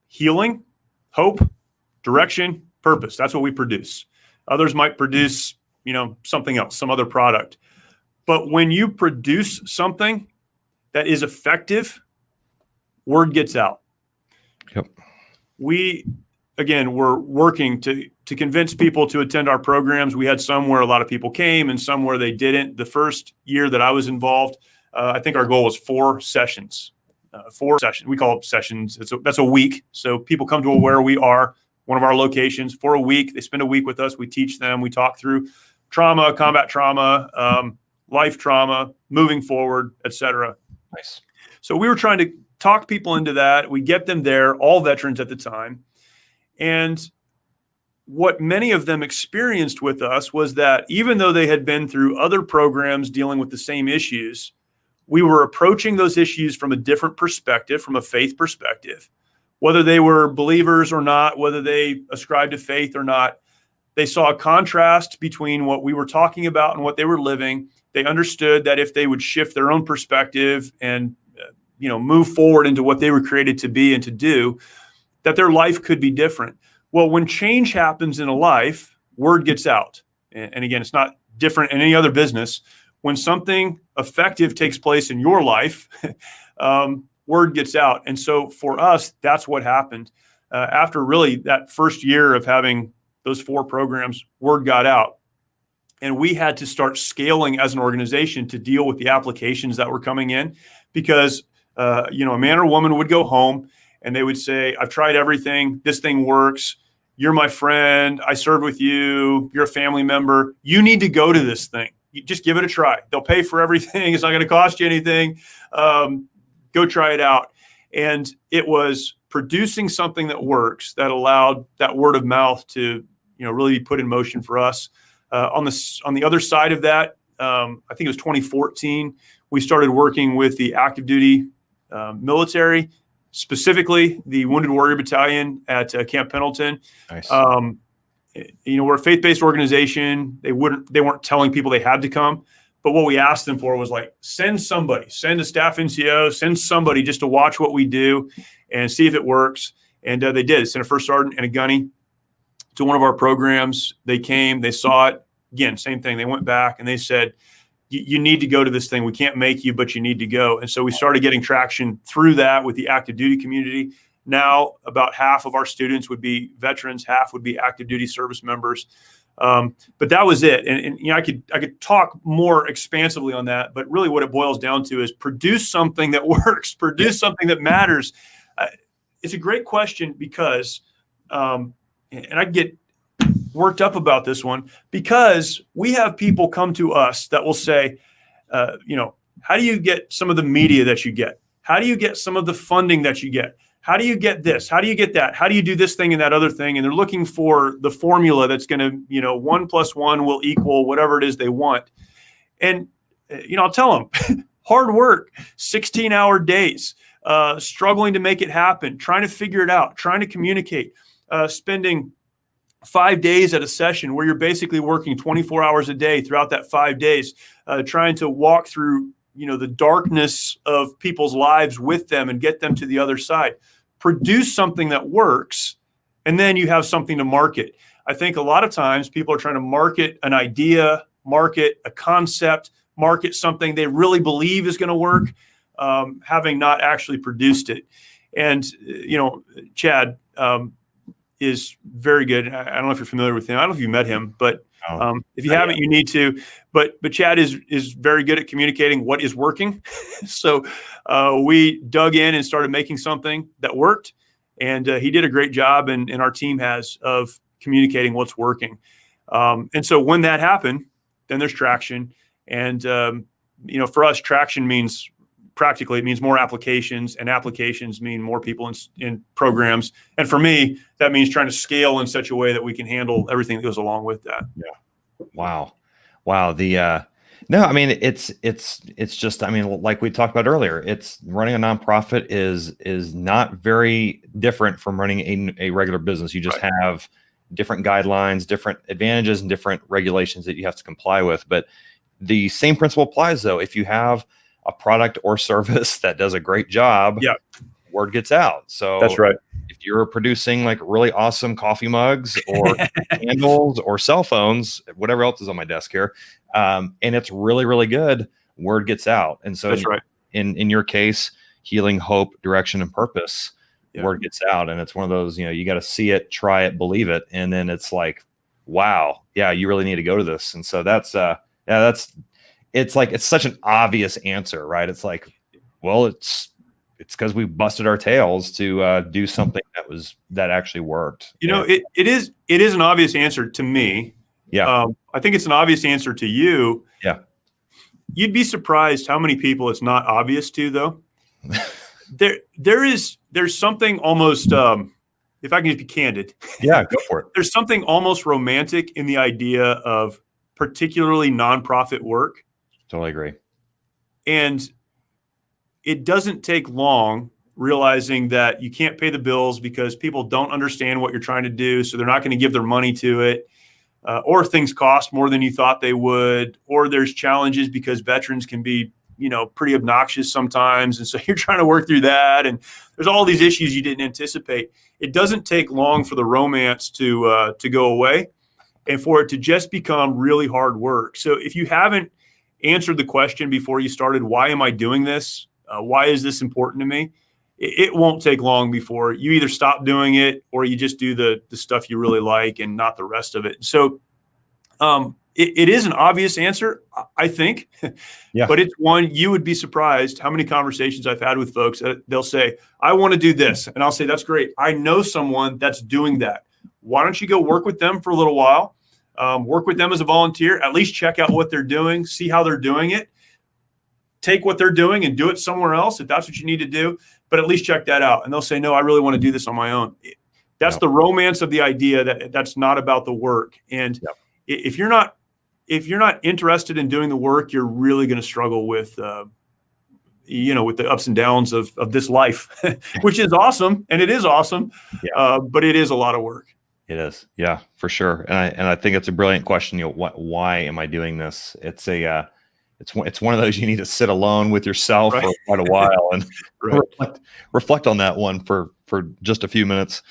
healing, hope, direction, purpose. That's what we produce. Others might produce, something else, some other product. But when you produce something that is effective, word gets out. Yep. We're working to convince people to attend our programs. We had some where a lot of people came and some where they didn't. The first year that I was involved, I think our goal was 4 sessions. 4 sessions. We call it sessions. That's a week. So people come to where we are one of our locations for a week. They spend a week with us. We teach them. We talk through trauma, combat trauma, life trauma, moving forward, et cetera. Nice. So we were trying to talk people into that. We get them there, all veterans at the time. And what many of them experienced with us was that even though they had been through other programs dealing with the same issues, we were approaching those issues from a different perspective, from a faith perspective. Whether they were believers or not, whether they ascribed to faith or not, they saw a contrast between what we were talking about and what they were living. They understood that if they would shift their own perspective and move forward into what they were created to be and to do, that their life could be different. Well, when change happens in a life, word gets out. And again, it's not different in any other business. When something effective takes place in your life, word gets out. And so for us, that's what happened. After really that first year of having those 4 programs, word got out. And we had to start scaling as an organization to deal with the applications that were coming in, because a man or woman would go home and they would say, I've tried everything. This thing works. You're my friend. I served with you. You're a family member. You need to go to this thing. You just give it a try. They'll pay for everything. It's not going to cost you anything. Go try it out. And it was producing something that works, that allowed that word of mouth to, really be put in motion for us. On the other side of that, I think it was 2014, we started working with the active duty military, specifically the Wounded Warrior Battalion at Camp Pendleton. Nice. We're a faith-based organization. They weren't telling people they had to come, but what we asked them for was send a staff NCO, send somebody just to watch what we do and see if it works. And they did. Sent a first sergeant and a gunny to one of our programs. They came, they saw it. Again, same thing. They went back and they said, you need to go to this thing. We can't make you, but you need to go. And so we started getting traction through that with the active duty community. Now, about half of our students would be veterans, half would be active duty service members. But that was it. And I could talk more expansively on that, but really what it boils down to is produce something that works, produce something that matters. It's a great question because, and I get worked up about this one, because we have people come to us that will say, how do you get some of the media that you get? How do you get some of the funding that you get? How do you get this? How do you get that? How do you do this thing and that other thing? And they're looking for the formula that's going to, 1 + 1 will equal whatever it is they want. And, I'll tell them hard work, 16-hour days, struggling to make it happen, trying to figure it out, trying to communicate, spending 5 days at a session where you're basically working 24 hours a day throughout that 5 days, trying to walk through, the darkness of people's lives with them and get them to the other side. Produce something that works, and then you have something to market. I think a lot of times people are trying to market an idea, market a concept, market something they really believe is going to work, having not actually produced it. And, Chad, is very good. I don't know if you're familiar with him. I don't know if you met him, but if you haven't, you need to. But Chad is very good at communicating what is working. So we dug in and started making something that worked, and he did a great job, and our team has, of communicating what's working. And so when that happened, then there's traction. And for us, traction means, practically, it means more applications, and applications mean more people in programs. And for me, that means trying to scale in such a way that we can handle everything that goes along with that. Yeah. Wow. No, I mean, it's just, I mean, like we talked about earlier, it's running a nonprofit is not very different from running a regular business. You just have different guidelines, different advantages, and different regulations that you have to comply with. But the same principle applies, though. If you have a product or service that does a great job, word gets out. So that's right. If you're producing really awesome coffee mugs or candles or cell phones, whatever else is on my desk here, and it's really, really good, word gets out. And so that's right. In your case, healing, hope, direction, and purpose, word gets out. And it's one of those, you got to see it, try it, believe it. And then it's like, wow, yeah, you really need to go to this. And so it's such an obvious answer, right? It's like, well, it's because we busted our tails to do something that actually worked. It is an obvious answer to me. Yeah. I think it's an obvious answer to you. Yeah. You'd be surprised how many people it's not obvious to, though. There's something almost, if I can just be candid. Yeah, go for it. There's something almost romantic in the idea of particularly nonprofit work. Totally agree. And it doesn't take long realizing that you can't pay the bills because people don't understand what you're trying to do. So they're not going to give their money to it. Or things cost more than you thought they would, or there's challenges because veterans can be, pretty obnoxious sometimes. And so you're trying to work through that. And there's all these issues you didn't anticipate. It doesn't take long for the romance to go away and for it to just become really hard work. So if you haven't answered the question before you started, why am I doing this? Why is this important to me? It won't take long before you either stop doing it or you just do the stuff you really like and not the rest of it. So it is an obvious answer, I think, yeah. But it's one you would be surprised how many conversations I've had with folks that they'll say, I want to do this. And I'll say, that's great. I know someone that's doing that. Why don't you go work with them for a little while? Work with them as a volunteer, at least check out what they're doing, see how they're doing it. Take what they're doing and do it somewhere else if that's what you need to do, but at least check that out. And they'll say, no, I really want to do this on my own. That's the romance of the idea that's not about the work. And if you're not interested in doing the work, you're really going to struggle with, with the ups and downs of this life, which is awesome. And it is awesome, but it is a lot of work. It is. Yeah, for sure. And I think it's a brilliant question. Why am I doing this? It's one of those you need to sit alone with yourself for quite a while and reflect on that one for just a few minutes.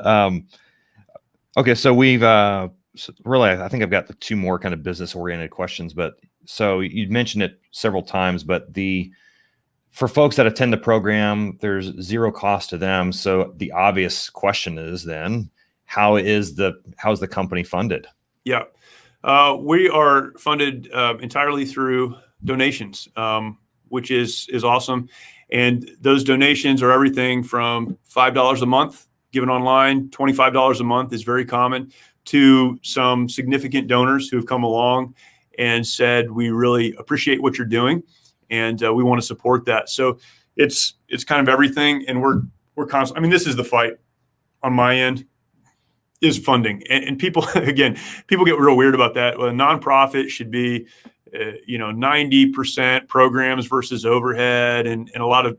Okay, so we've really, I think I've got the two more kind of business oriented questions. But so you mentioned it several times, but for folks that attend the program, there's zero cost to them. So the obvious question is then, how's the company funded? Yeah. We are funded entirely through donations, which is awesome. And those donations are everything from $5 a month given online, $25 a month is very common, to some significant donors who have come along and said, we really appreciate what you're doing and we want to support that. So it's kind of everything. And we're constantly, I mean, this is the fight on my end, is funding. And people, again, people get real weird about that. Well, a nonprofit should be, 90% programs versus overhead and a lot of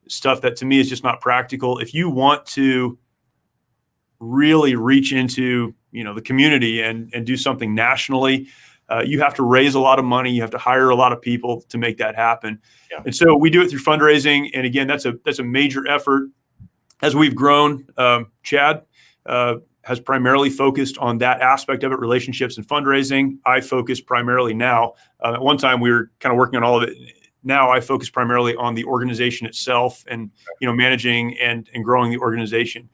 stuff that to me is just not practical. If you want to really reach into, the community and do something nationally, you have to raise a lot of money. You have to hire a lot of people to make that happen. Yeah. And so we do it through fundraising. And again, that's a major effort. As we've grown, Chad has primarily focused on that aspect of it, relationships and fundraising. I focus primarily now. At one time, we were kind of working on all of it. Now I focus primarily on the organization itself and managing and growing the organization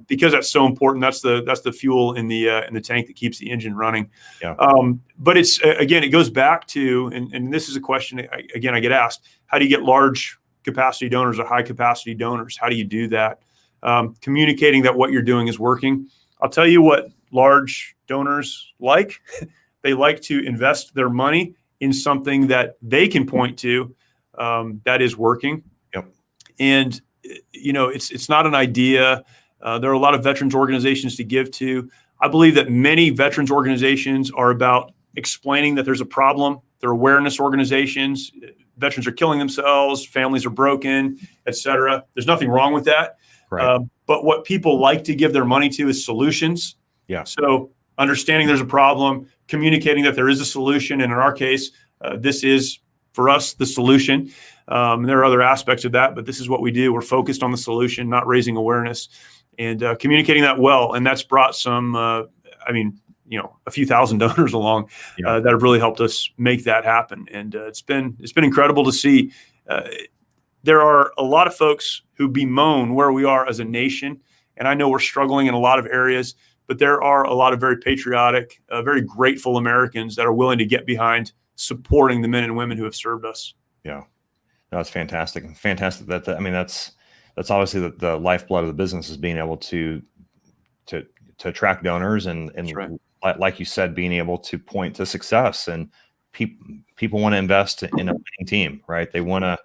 because that's so important. That's the fuel in the tank that keeps the engine running. Yeah. But it's again, it goes back to and this is a question I get asked: how do you get large capacity donors or high capacity donors? How do you do that? Communicating that what you're doing is working. I'll tell you what large donors like. They like to invest their money in something that they can point to that is working. Yep. And it's not an idea. There are a lot of veterans organizations to give to. I believe that many veterans organizations are about explaining that there's a problem. They're awareness organizations. Veterans are killing themselves, families are broken, et cetera. There's nothing wrong with that. Right. But what people like to give their money to is solutions. Yeah. So understanding there's a problem, communicating that there is a solution. And in our case, this is, for us, the solution. There are other aspects of that, but this is what we do. We're focused on the solution, not raising awareness and communicating that well. And that's brought some, a few thousand donors along that have really helped us make that happen. And it's been incredible to see. There are a lot of folks who bemoan where we are as a nation. And I know we're struggling in a lot of areas, but there are a lot of very patriotic, very grateful Americans that are willing to get behind supporting the men and women who have served us. Yeah. No, it's fantastic. Fantastic. I mean, that's obviously the lifeblood of the business, is being able to to attract donors, That's right. like you said, being able to point to success. And people want to invest in a winning team, right? They want to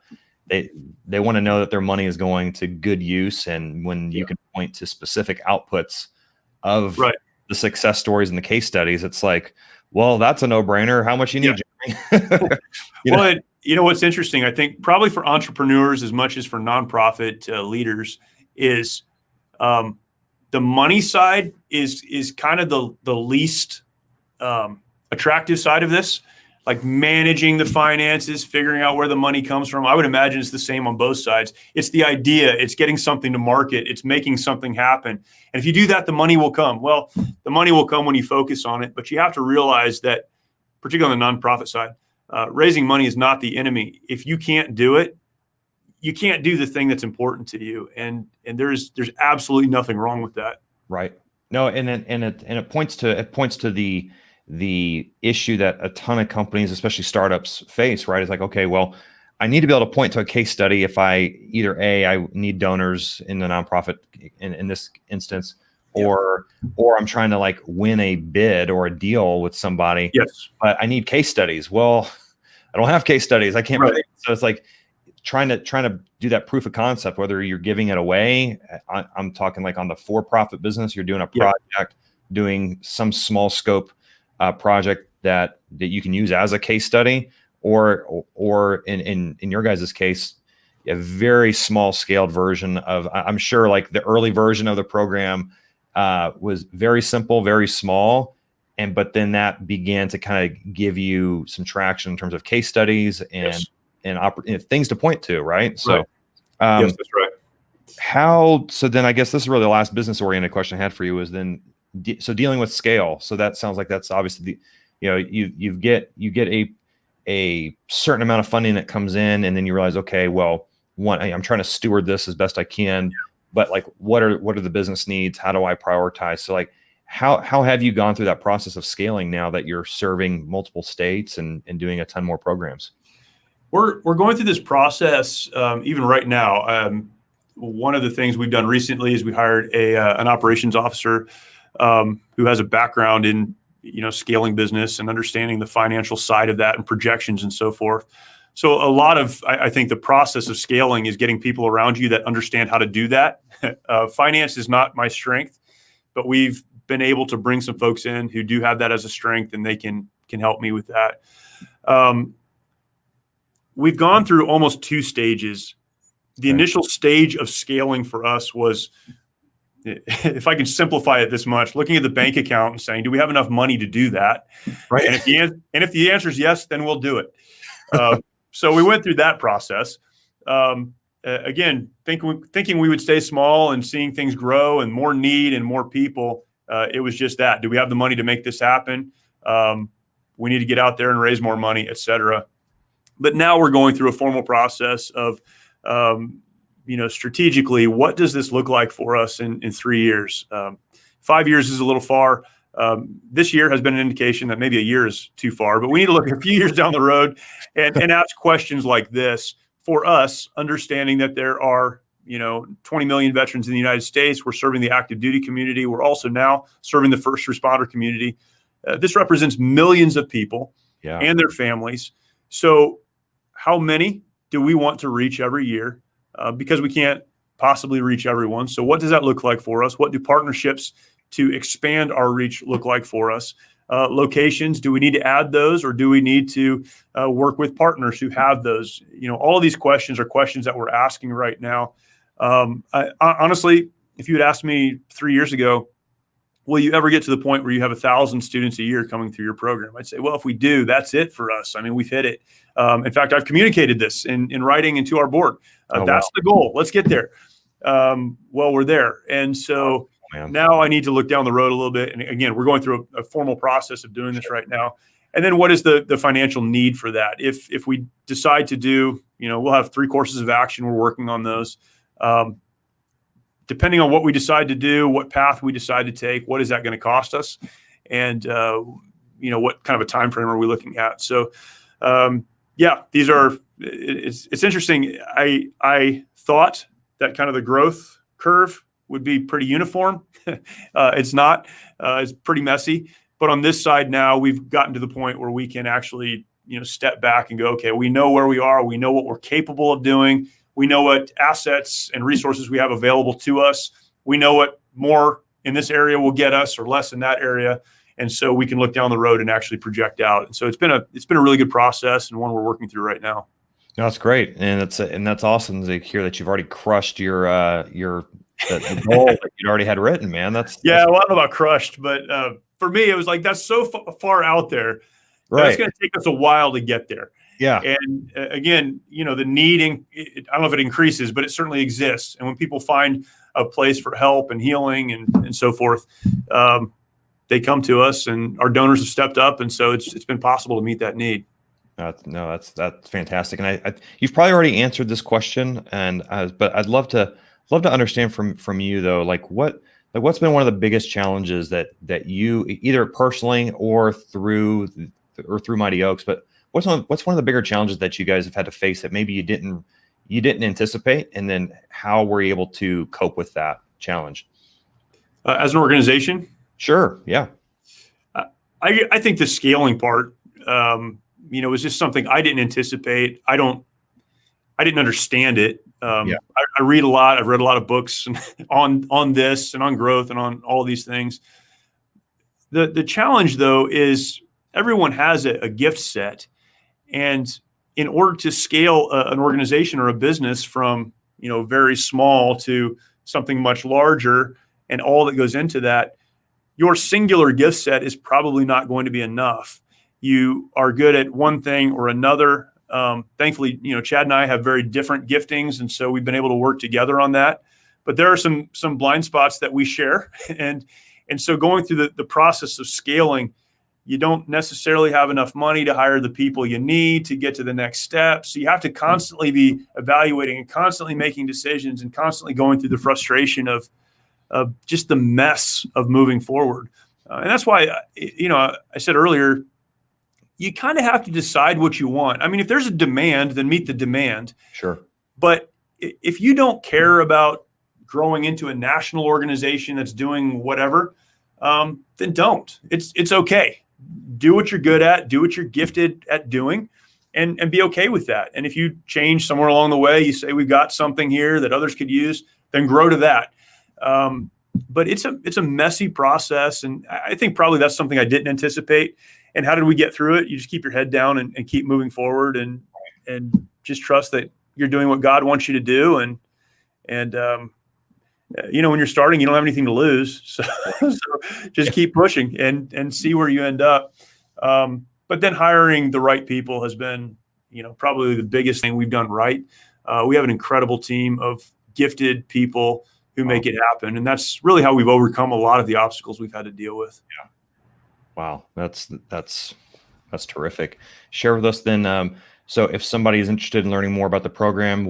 know that their money is going to good use. And when you can point to specific outputs of Right. the success stories and the case studies, it's like, well, that's a no-brainer. How much you need, Jeremy? Well, what's interesting, I think probably for entrepreneurs as much as for nonprofit leaders, is the money side is kind of the least attractive side of this, like managing the finances, figuring out where the money comes from. I would imagine it's the same on both sides. It's the idea, it's getting something to market, it's making something happen. And if you do that, the money will come. Well, the money will come when you focus on it, but you have to realize that, particularly on the nonprofit side, raising money is not the enemy. If you can't do it, you can't do the thing that's important to you. And there's absolutely nothing wrong with that. Right. No, and it points to the issue that a ton of companies, especially startups, face, right? It's like, okay, well, I need to be able to point to a case study if I need donors in the nonprofit in this instance, or I'm trying to like win a bid or a deal with somebody. Yes. But I need case studies. Well, I don't have case studies. I can't. Right. So it's like trying to do that proof of concept, whether you're giving it away. I'm talking like on the for-profit business, you're doing a project, doing some small scope project that you can use as a case study, or in your guys' case, a very small scaled version of, I'm sure like the early version of the program was very simple, very small. But then that began to kind of give you some traction in terms of case studies and things to point to, right? So, yes, that's right. So then I guess this is really the last business oriented question I had for you, is then, so dealing with scale. So that sounds like that's obviously you get a certain amount of funding that comes in, and then you realize, okay, well, I'm trying to steward this as best I can, but like, what are the business needs? How do I prioritize? So like, how have you gone through that process of scaling now that you're serving multiple states and doing a ton more programs? We're going through this process even right now. One of the things we've done recently is we hired an operations officer who has a background in scaling business and understanding the financial side of that and projections and so forth. So a lot of, I think the process of scaling is getting people around you that understand how to do that. Finance is not my strength, but we've been able to bring some folks in who do have that as a strength, and they can help me with that. We've gone through almost 2 stages. The initial stage of scaling for us was, if I can simplify it this much, looking at the bank account and saying, do we have enough money to do that? Right. And if the answer is yes, then we'll do it. So we went through that process. Again, thinking we would stay small and seeing things grow and more need and more people. It was just that. Do we have the money to make this happen? We need to get out there and raise more money, et cetera. But now we're going through a formal process of, strategically, what does this look like for us in 3 years? 5 years is a little far. This year has been an indication that maybe a year is too far, but we need to look a few years down the road and ask questions like this. For us, understanding that there are 20 million veterans in the United States. We're serving the active duty community. We're also now serving the first responder community. This represents millions of people and their families. So how many do we want to reach every year? Because we can't possibly reach everyone. So what does that look like for us? What do partnerships to expand our reach look like for us? Locations, do we need to add those, or do we need to work with partners who have those? All of these questions are questions that we're asking right now. Honestly, if you had asked me 3 years ago, will you ever get to the point where you have 1,000 students a year coming through your program? I'd say, well, if we do, that's it for us. I mean, we've hit it. In fact, I've communicated this in writing and to our board. That's the goal. Let's get there. Well, we're there. And so now I need to look down the road a little bit. And again, we're going through a formal process of doing this right now. And then what is the financial need for that? If we decide to do, we'll have 3 courses of action. We're working on those. Depending on what we decide to do, what path we decide to take, what is that going to cost us? And, what kind of a time frame are we looking at? So, this it's interesting. I thought that kind of the growth curve would be pretty uniform. It's not. It's pretty messy. But on this side now, we've gotten to the point where we can actually, step back and go, okay, we know where we are. We know what we're capable of doing. We know what assets and resources we have available to us. We know what more in this area will get us or less in that area. And so we can look down the road and actually project out. And so it's been a really good process and one we're working through right now. No, that's great. And that's awesome to hear that you've already crushed your the goal that you'd already had written, man. Well, I don't know about crushed, but for me, it was like, that's so far out there. Right. It's going to take us a while to get there. Yeah. And again, the need, I don't know if it increases, but it certainly exists. And when people find a place for help and healing and so forth, they come to us, and our donors have stepped up. And so it's been possible to meet that need. That's fantastic. And you've probably already answered this question, but I'd love to understand from you though, what's been one of the biggest challenges that you, either personally or through Mighty Oaks, but what's one of the bigger challenges that you guys have had to face that maybe you didn't anticipate, and then how were you able to cope with that challenge as an organization? Sure. Yeah. I think the scaling part, was just something I didn't anticipate. I didn't understand it. I read a lot. I've read a lot of books on this and on growth and on all these things. The challenge though is everyone has a gift set, and in order to scale an organization or a business from very small to something much larger and all that goes into that, your singular gift set is probably not going to be enough. You are good at one thing or another. Thankfully, Chad and I have very different giftings, and so we've been able to work together on that. But there are some blind spots that we share, and so going through the process of scaling, you don't necessarily have enough money to hire the people you need to get to the next step. So you have to constantly be evaluating and constantly making decisions and constantly going through the frustration of just the mess of moving forward. And that's why, I said earlier, you kind of have to decide what you want. I mean, if there's a demand, then meet the demand. Sure. But if you don't care about growing into a national organization that's doing whatever, then don't. It's okay. Do what you're good at, do what you're gifted at doing, and be okay with that. And if you change somewhere along the way, you say, we've got something here that others could use, then grow to that. But it's a messy process. And I think probably that's something I didn't anticipate. And how did we get through it? You just keep your head down and keep moving forward and just trust that you're doing what God wants you to do. And when you're starting, you don't have anything to lose. So just keep pushing and see where you end up. But then hiring the right people has been, probably the biggest thing we've done right. We have an incredible team of gifted people who make it happen. And that's really how we've overcome a lot of the obstacles we've had to deal with. Yeah. Wow. That's terrific. Share with us then. So if somebody is interested in learning more about the program,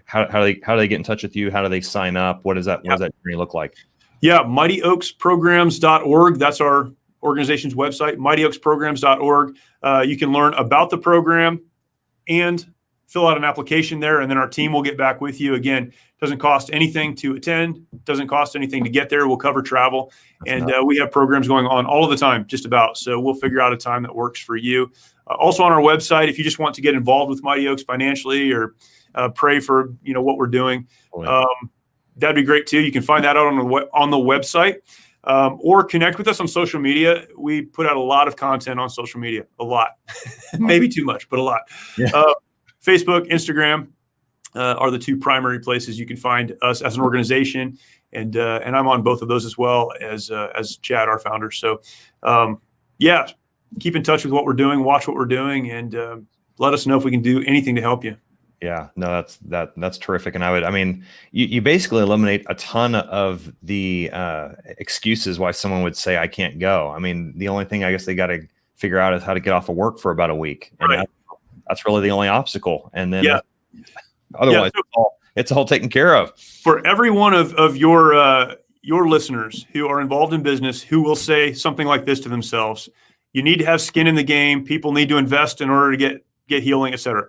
how do they get in touch with you? How do they sign up? What does that journey look like? Yeah. MightyOaksPrograms.org. That's our organization's website, MightyOaksPrograms.org. You can learn about the program and fill out an application there, and then our team will get back with you. Again, doesn't cost anything to attend, doesn't cost anything to get there. We'll cover travel, and we have programs going on all of the time, just about. So we'll figure out a time that works for you. Also on our website, if you just want to get involved with Mighty Oaks financially or pray for what we're doing, that'd be great too. You can find that out on the website, or connect with us on social media. We put out a lot of content on social media, a lot, maybe too much, but a lot. Yeah. Facebook, Instagram are the two primary places you can find us as an organization, and I'm on both of those as well as Chad, our founder. So, keep in touch with what we're doing, watch what we're doing, and let us know if we can do anything to help you. Yeah, no, that's terrific. And you basically eliminate a ton of the excuses why someone would say I can't go. I mean, the only thing I guess they got to figure out is how to get off of work for about a week. And right. That's really the only obstacle. And then otherwise it's all taken care of. For every one of your listeners who are involved in business, who will say something like this to themselves, you need to have skin in the game. People need to invest in order to get get healing, et cetera.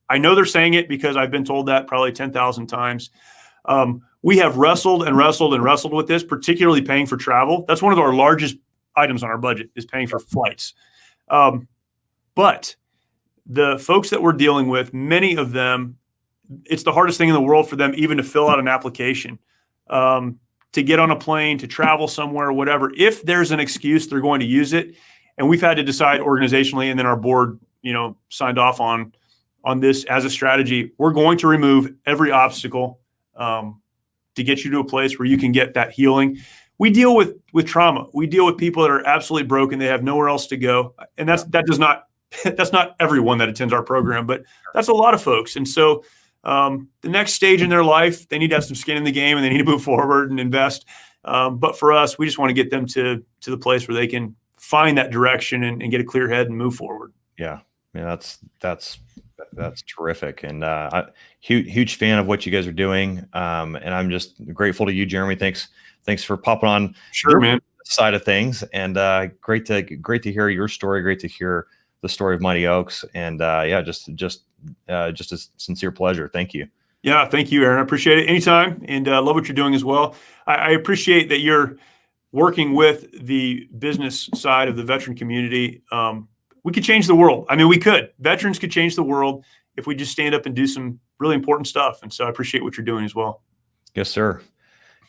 I know they're saying it because I've been told that probably 10,000 times. We have wrestled and wrestled and wrestled with this, particularly paying for travel. That's one of our largest items on our budget is paying for flights. But the folks that we're dealing with, many of them, it's the hardest thing in the world for them even to fill out an application, to get on a plane, to travel somewhere, whatever. If there's an excuse, they're going to use it. And we've had to decide organizationally, and then our board, signed off on this as a strategy. We're going to remove every obstacle to get you to a place where you can get that healing. We deal with trauma. We deal with people that are absolutely broken. They have nowhere else to go. And that's not everyone that attends our program, but that's a lot of folks. And so the next stage in their life, they need to have some skin in the game and they need to move forward and invest. But for us, we just want to get them to the place where they can find that direction and get a clear head and move forward. Yeah. That's terrific. And huge fan of what you guys are doing. And I'm just grateful to you, Jeremy. Thanks for popping on. Sure, man. Side of things. And great to hear your story. Great to hear the story of Mighty Oaks. And just a sincere pleasure. Thank you. Yeah, thank you, Aaron. I appreciate it anytime, and love what you're doing as well. I appreciate that you're working with the business side of the veteran community. We could change the world. I mean, we could. Veterans could change the world if we just stand up and do some really important stuff. And so I appreciate what you're doing as well. Yes, sir.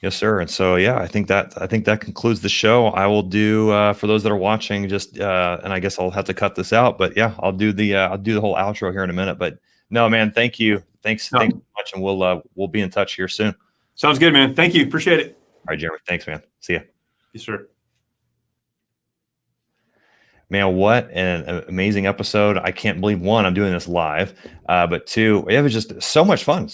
Yes, sir. And so, yeah, I think that concludes the show. I will do for those that are watching, just and I guess I'll have to cut this out, but yeah, I'll do the whole outro here in a minute. But no, man, thank you. Thanks so much, and we'll be in touch here soon. Sounds good, man. Thank you. Appreciate it. All right, Jeremy. Thanks, man. See ya. Yes, sir. Man, what an amazing episode. I can't believe, one, I'm doing this live, but two, it was just so much fun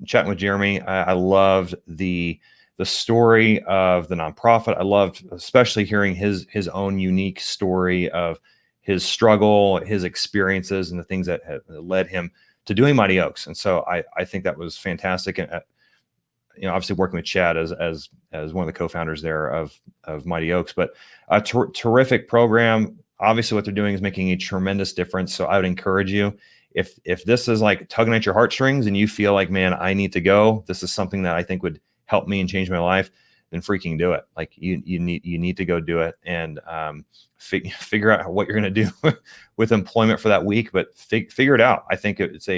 chatting with Jeremy. I loved the story of the nonprofit. I loved especially hearing his own unique story of his struggle, his experiences, and the things that had led him to doing Mighty Oaks. And so I think that was fantastic. And obviously working with Chad as one of the co-founders there of Mighty Oaks, but a terrific program. Obviously what they're doing is making a tremendous difference. So I would encourage you, if this is like tugging at your heartstrings and you feel like, man, I need to go, this is something that I think would help me and change my life, then freaking do it. Like you need to go do it and figure out what you're going to do with employment for that week, but figure it out. I think it's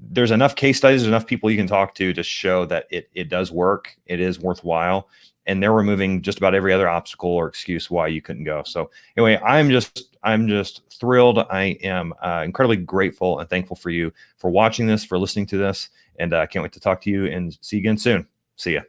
there's enough case studies, there's enough people you can talk to show that it does work. It is worthwhile. And they're removing just about every other obstacle or excuse why you couldn't go. So anyway, I'm just thrilled. I am incredibly grateful and thankful for you for watching this, for listening to this. And I can't wait to talk to you and see you again soon. See ya.